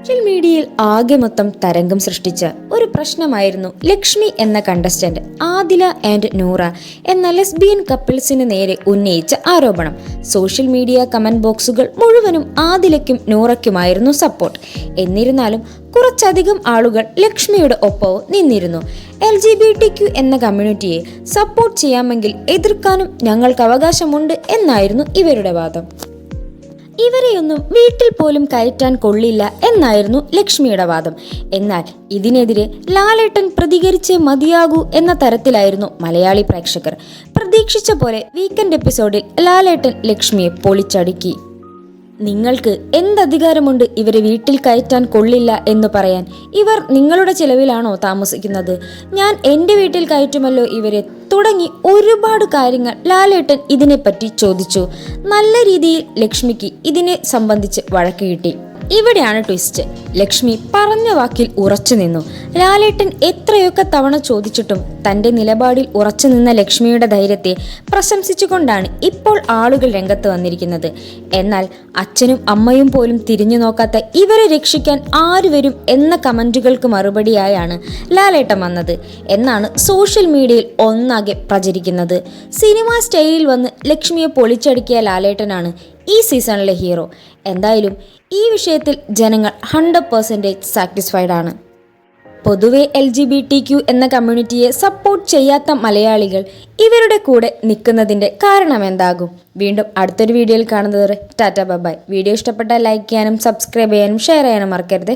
Social മീഡിയയിൽ ആകെ മൊത്തം തരംഗം സൃഷ്ടിച്ച ഒരു പ്രശ്നമായിരുന്നു ലക്ഷ്മി എന്ന കണ്ടസ്റ്റന്റ് ആദില ആൻഡ് നൂറ എന്ന ലെസ്ബിയൻ കപ്പിൾസിന് നേരെ ഉന്നയിച്ച ആരോപണം. സോഷ്യൽ മീഡിയ കമന്റ് ബോക്സുകൾ മുഴുവനും ആദിലയ്ക്കും നൂറയ്ക്കുമായിരുന്നു സപ്പോർട്ട്. എന്നിരുന്നാലും കുറച്ചധികം ആളുകൾ ലക്ഷ്മിയുടെ ഒപ്പവും നിന്നിരുന്നു. LGBTQ എന്ന കമ്മ്യൂണിറ്റിയെ സപ്പോർട്ട് ചെയ്യാമെങ്കിൽ എതിർക്കാനും ഞങ്ങൾക്ക് അവകാശമുണ്ട് എന്നായിരുന്നു ഇവരുടെ വാദം. ഇവരെയൊന്നും വീട്ടിൽ പോലും കയറ്റാൻ കൊള്ളില്ല എന്നായിരുന്നു ലക്ഷ്മിയുടെ വാദം. എന്നാൽ ഇതിനെതിരെ ലാലേട്ടൻ പ്രതികരിച്ചേ മതിയാകൂ എന്ന തരത്തിലായിരുന്നു മലയാളി പ്രേക്ഷകർ. പ്രതീക്ഷിച്ച പോലെ വീക്കെൻഡ് എപ്പിസോഡിൽ ലാലേട്ടൻ ലക്ഷ്മിയെ പൊളിച്ചടുക്കി. നിങ്ങൾക്ക് എന്തധികാരമുണ്ട് ഇവരെ വീട്ടിൽ കയറ്റാൻ കൊള്ളില്ല എന്ന് പറയാൻ? ഇവർ നിങ്ങളുടെ ചിലവിലാണോ താമസിക്കുന്നത്? ഞാൻ എൻ്റെ വീട്ടിൽ കയറ്റുമല്ലോ ഇവരെ തുടങ്ങി ഒരുപാട് കാര്യങ്ങൾ ലാലേട്ടൻ ഇതിനെപ്പറ്റി ചോദിച്ചു. നല്ല രീതിയിൽ ലക്ഷ്മിക്ക് ഇതിനെ സംബന്ധിച്ച് വഴക്ക് കിട്ടി. ഇവിടെയാണ് ട്വിസ്റ്റ്. ലക്ഷ്മി പറഞ്ഞ വാക്കിൽ ഉറച്ചു നിന്നു. ലാലേട്ടൻ എത്രയൊക്കെ തവണ ചോദിച്ചിട്ടും തൻ്റെ നിലപാടിൽ ഉറച്ചു നിന്ന ലക്ഷ്മിയുടെ ധൈര്യത്തെ പ്രശംസിച്ചുകൊണ്ടാണ് ഇപ്പോൾ ആളുകൾ രംഗത്ത് വന്നിരിക്കുന്നത്. എന്നാൽ അച്ഛനും അമ്മയും പോലും തിരിഞ്ഞു നോക്കാത്ത ഇവരെ രക്ഷിക്കാൻ ആര് വരും എന്ന കമന്റുകൾക്ക് മറുപടിയായാണ് ലാലേട്ടൻ വന്നത് എന്നാണ് സോഷ്യൽ മീഡിയയിൽ ഒന്നാകെ പ്രചരിക്കുന്നത്. സിനിമാ സ്റ്റൈലിൽ വന്ന് ലക്ഷ്മിയെ പൊളിച്ചടുക്കിയ ലാലേട്ടനാണ് ഈ സീസണിലെ ഹീറോ. എന്തായാലും ഈ വിഷയത്തിൽ ജനങ്ങൾ 100% സാറ്റിസ്ഫൈഡ് ആണ്. പൊതുവെ LGBTQ എന്ന കമ്മ്യൂണിറ്റിയെ സപ്പോർട്ട് ചെയ്യാത്ത മലയാളികൾ ഇവരുടെ കൂടെ നിൽക്കുന്നതിൻ്റെ കാരണം എന്താകും? വീണ്ടും അടുത്തൊരു വീഡിയോയിൽ കാണുന്നത് വരെ ടാറ്റ ബൈ. വീഡിയോ ഇഷ്ടപ്പെട്ടാൽ ലൈക്ക് ചെയ്യാനും സബ്സ്ക്രൈബ് ചെയ്യാനും ഷെയർ ചെയ്യാനും മറക്കരുത്.